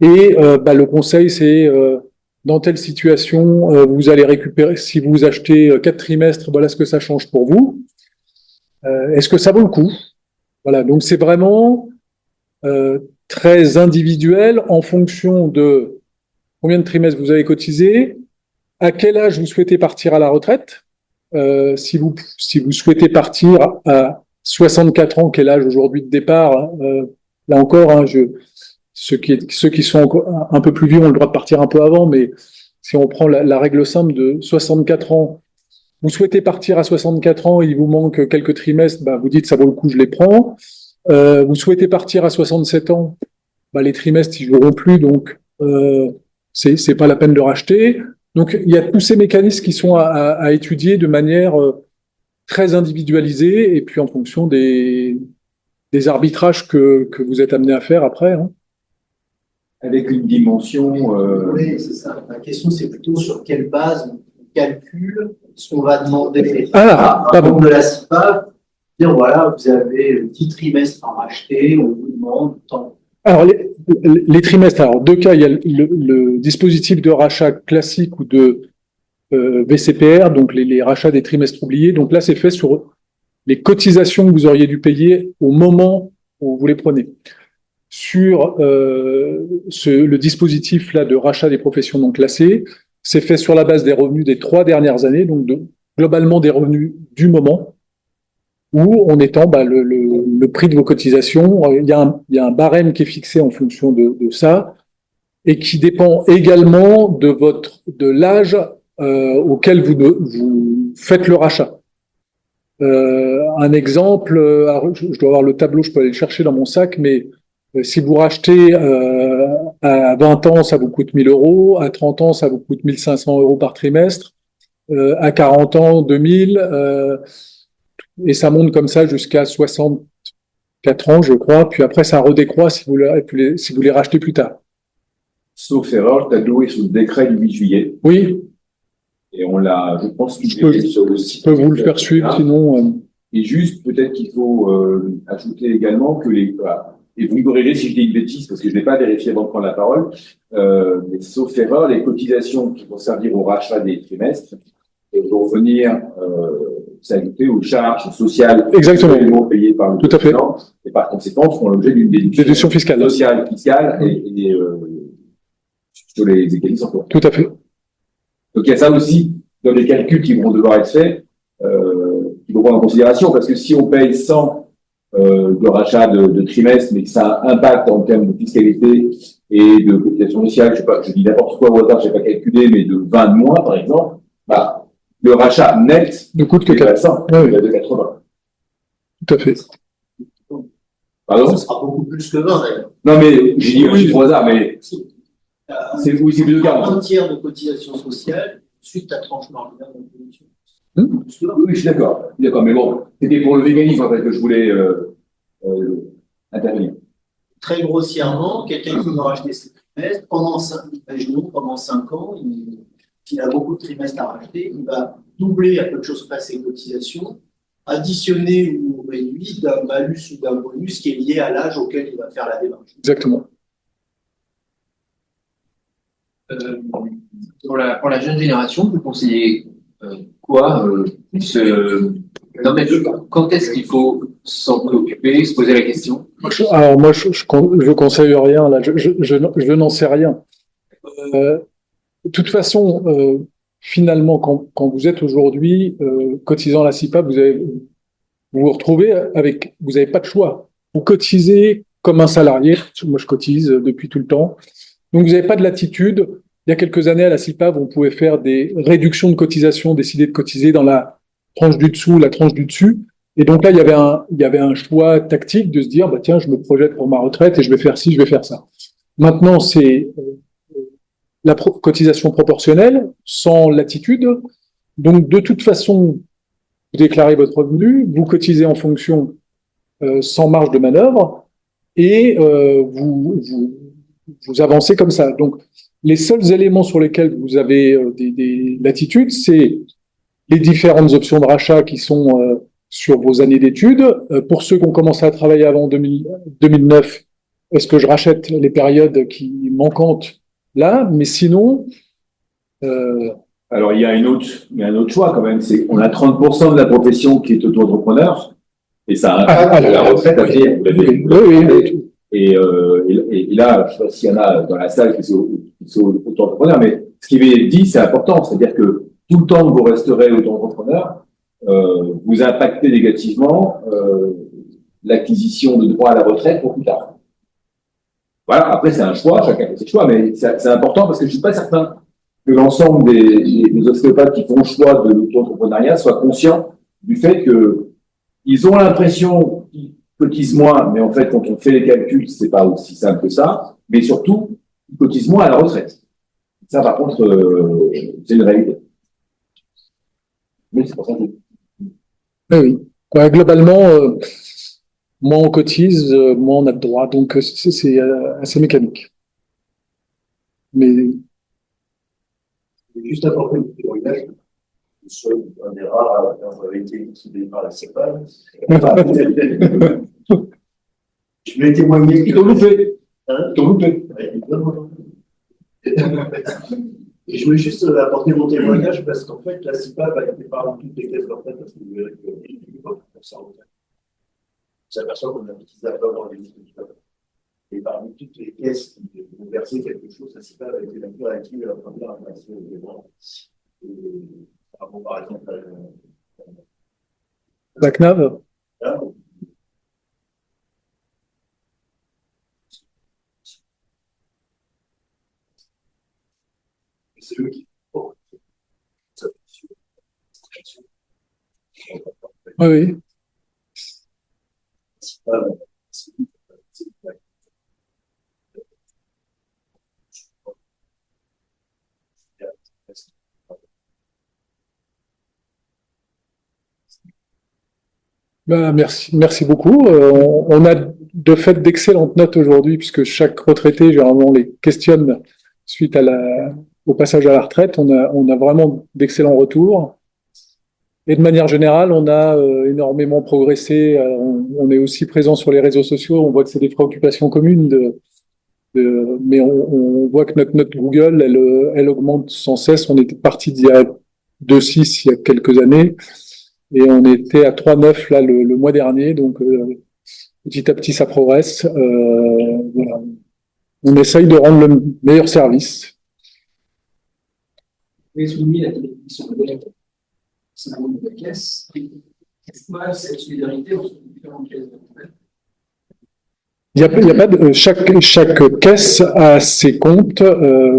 Speaker 2: Et le conseil, c'est dans telle situation, vous allez récupérer, si vous achetez 4 trimestres, voilà ce que ça change pour vous. Est-ce que ça vaut le coup? Voilà, donc c'est vraiment très individuel en fonction de combien de trimestres vous avez cotisé, à quel âge vous souhaitez partir à la retraite. Si vous souhaitez partir à 64 ans, quel âge aujourd'hui de départ, là encore, hein, ceux qui sont encore un peu plus vieux ont le droit de partir un peu avant, mais si on prend la règle simple de 64 ans, vous souhaitez partir à 64 ans, il vous manque quelques trimestres, vous dites ça vaut le coup, je les prends. Vous souhaitez partir à 67 ans, les trimestres ils joueront plus, donc c'est pas la peine de racheter. Donc il y a tous ces mécanismes qui sont à étudier de manière très individualisée et puis en fonction des arbitrages que vous êtes amené à faire après. Hein.
Speaker 1: Avec une dimension.
Speaker 4: Oui, c'est ça. La question, c'est plutôt sur quelle base on calcule ce qu'on va demander à un membre de la CIPAV. Dire voilà, vous avez 10 trimestres à racheter, on vous demande tant.
Speaker 2: Alors, les trimestres, alors deux cas, il y a le dispositif de rachat classique ou de VCPR, donc les rachats des trimestres oubliés. Donc là, c'est fait sur les cotisations que vous auriez dû payer au moment où vous les prenez. Sur le dispositif là de rachat des professions non classées, c'est fait sur la base des revenus des 3 dernières années, donc globalement des revenus du moment, où on étend le prix de vos cotisations. Il y a un barème qui est fixé en fonction de ça, et qui dépend également de l'âge auquel vous faites le rachat. Un exemple, je dois avoir le tableau, je peux aller le chercher dans mon sac, mais si vous rachetez à 20 ans, ça vous coûte 1 000 euros, à 30 ans, ça vous coûte 1 500 euros par trimestre, à 40 ans, 2 000, et ça monte comme ça jusqu'à 64 ans, je crois, puis après ça redécroît si vous les rachetez plus tard.
Speaker 1: Sauf erreur, le tableau est sous le décret du 8 juillet.
Speaker 2: Oui.
Speaker 1: Et on l'a, je pense,
Speaker 2: sur le site. Je peux vous le faire suivre, sinon.
Speaker 1: Et juste, peut-être qu'il faut ajouter également que et vous me corrigez si je dis une bêtise, parce que je n'ai pas vérifié avant de prendre la parole, mais sauf erreur, les cotisations qui vont servir au rachat des trimestres vont venir s'ajouter aux charges sociales payées par le gouvernement, et par conséquent feront l'objet d'une déduction fiscale et sur les mécanismes en cours.
Speaker 2: Tout à fait.
Speaker 1: Donc il y a ça aussi dans les calculs qui vont devoir être faits, qui vont prendre en considération, parce que si on paye 100 de rachat de trimestre, mais que ça impacte en termes de fiscalité et de cotisation sociale, je dis n'importe quoi au hasard, je n'ai pas calculé, mais de 20 de moins, par exemple, le rachat net
Speaker 2: ne coûte que
Speaker 1: 400, de 80.
Speaker 2: Tout à fait.
Speaker 1: Pardon?
Speaker 4: Ça sera beaucoup plus que 20, d'ailleurs.
Speaker 1: Non, mais j'ai dit oui, au hasard, mais c'est plus de 40.
Speaker 4: Un tiers de cotisation sociale, suite à tranche marginale d'imposition.
Speaker 1: Oui, je suis d'accord. Mais bon, c'était pour le véganisme en fait que je voulais intervenir.
Speaker 4: Très grossièrement, quelqu'un qui va racheter ses trimestres, pendant 5 ans, s'il a beaucoup de trimestres à racheter, il va doubler à peu de choses près ses cotisations, additionner ou réduire d'un malus ou d'un bonus qui est lié à l'âge auquel il va faire la démarche.
Speaker 2: Exactement.
Speaker 6: Pour la jeune génération, vous conseillez quoi non, mais quand est-ce qu'il faut s'en préoccuper, se poser la question?
Speaker 2: Alors moi, je conseille rien là. Je n'en sais rien. De toute façon, finalement, quand vous êtes aujourd'hui cotisant à la CIPAV, vous vous retrouvez vous n'avez pas de choix. Vous cotisez comme un salarié. Moi, je cotise depuis tout le temps. Donc, vous n'avez pas de latitude. Il y a quelques années, à la CIPAV, on pouvait faire des réductions de cotisation, décider de cotiser dans la tranche du dessous, la tranche du dessus. Et donc là, il y avait un choix tactique de se dire, bah, tiens, je me projette pour ma retraite et je vais faire ci, je vais faire ça. Maintenant, c'est la cotisation proportionnelle sans latitude. Donc, de toute façon, vous déclarez votre revenu, vous cotisez en fonction sans marge de manœuvre et vous avancez comme ça. Donc, les seuls éléments sur lesquels vous avez des latitudes, c'est les différentes options de rachat qui sont sur vos années d'études. Pour ceux qui ont commencé à travailler avant 2009, est-ce que je rachète les périodes qui manquantes là? Mais sinon...
Speaker 1: Alors, il y a un autre choix quand même, c'est qu'on a 30% de la profession qui est auto-entrepreneur, et ça impacte la retraite à venir.
Speaker 2: Oui.
Speaker 1: Et là, je ne sais pas s'il y en a dans la salle qui sont auto-entrepreneurs, mais ce qui est dit, c'est important, c'est-à-dire que tout le temps que vous resterez auto-entrepreneur, vous impactez négativement l'acquisition de droits à la retraite pour plus tard. Voilà, après c'est un choix, chacun fait ses choix, mais c'est important parce que je ne suis pas certain que l'ensemble des ostéopathes qui font le choix de l'auto-entrepreneuriat soient conscients du fait qu'ils ont l'impression qu'ils cotisent moins, mais en fait, quand on fait les calculs, c'est pas aussi simple que ça, mais surtout, ils cotisent moins à la retraite. Ça, par contre, c'est une réalité. Mais c'est pour ça que...
Speaker 2: Oui. Ouais, globalement, moins on cotise, moins on a de droits. Donc, c'est assez mécanique. Mais...
Speaker 7: Juste apporter un petit témoignage. Je suis un des rares à avoir été liquidé par la CEPAL. Je vais témoigner.
Speaker 1: Ils t'ont loupé.
Speaker 7: Ils t'ont loupé. Et je voulais juste apporter mon témoignage parce qu'en fait, la CIPAV a été parmi toutes les caisses de retraite parce que vous verrez qu'il y a pour sa retraite. On s'aperçoit qu'on a utilisé à peu dans les listes. Et parmi toutes les caisses qui ont versé quelque chose, la CIPAV a été la plus réactive et la première à passer au paiement. Par exemple,
Speaker 2: la CNAV.
Speaker 7: C'est eux qui font.
Speaker 2: Oui. Ben, merci beaucoup. On a de fait d'excellentes notes aujourd'hui puisque chaque retraité, généralement, les questionne suite au passage à la retraite. On a vraiment d'excellents retours. Et de manière générale, on a énormément progressé. On est aussi présent sur les réseaux sociaux. On voit que c'est des préoccupations communes mais on voit que notre note Google, elle augmente sans cesse. On était parti d'il y a 2,6 il y a quelques années. Et on était à 3,9 là le mois dernier, donc petit à petit ça progresse. Voilà. On essaye de rendre le meilleur service.
Speaker 4: Vous avez souligné la question de la caisse. Pourquoi cette solidarité entre les différentes caisses de retraite?
Speaker 2: Il y a pas de chaque caisse a ses comptes,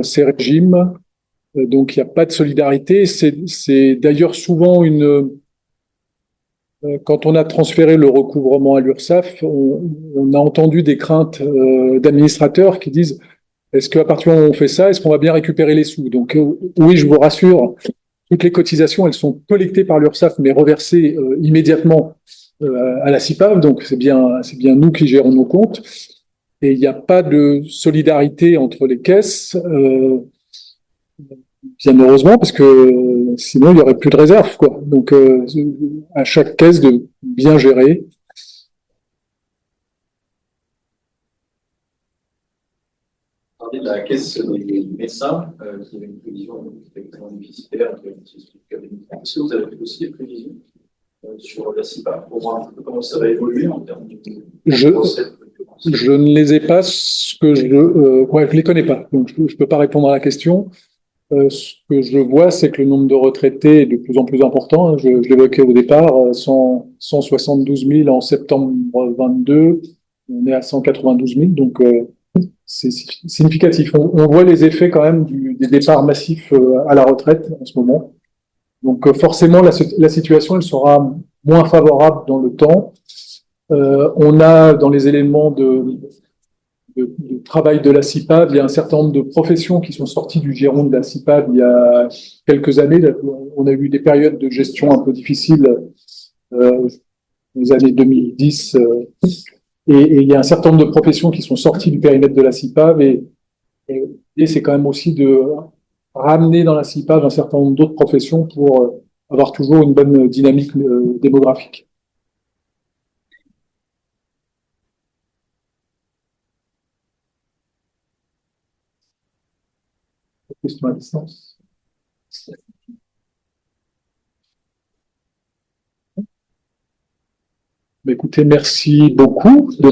Speaker 2: ses régimes, donc il n'y a pas de solidarité. C'est d'ailleurs souvent quand on a transféré le recouvrement à l'URSSAF, on a entendu des craintes d'administrateurs qui disent est-ce qu'à partir du moment où on fait ça, est-ce qu'on va bien récupérer les sous? Donc oui, je vous rassure, toutes les cotisations, elles sont collectées par l'URSSAF, mais reversées immédiatement à la CIPAV. Donc c'est bien nous qui gérons nos comptes. Et il n'y a pas de solidarité entre les caisses. Bien heureusement, parce que sinon il n'y aurait plus de réserve, quoi. Donc à chaque caisse de bien gérer.
Speaker 6: Vous parlez de la caisse des médecins, qui avait une prévision extrêmement déficitaire. Est-ce que vous avez fait aussi des prévisions sur la CIPA pour voir un peu comment ça va évoluer en termes de recettes?
Speaker 2: Je ne les ai pas, je les connais pas, donc je peux pas répondre à la question. Ce que je vois, c'est que le nombre de retraités est de plus en plus important. Je l'évoquais au départ, 172 000 en septembre 22, on est à 192 000, donc c'est significatif. On voit les effets quand même des départs massifs à la retraite en ce moment. Donc forcément, la situation, elle sera moins favorable dans le temps. On a dans les éléments de travail de la CIPAV, il y a un certain nombre de professions qui sont sorties du giron de la CIPAV il y a quelques années. On a eu des périodes de gestion un peu difficiles, les années 2010, et il y a un certain nombre de professions qui sont sorties du périmètre de la CIPAV, et c'est quand même aussi de ramener dans la CIPAV un certain nombre d'autres professions pour avoir toujours une bonne dynamique démographique. Question à distance. Écoutez, merci beaucoup.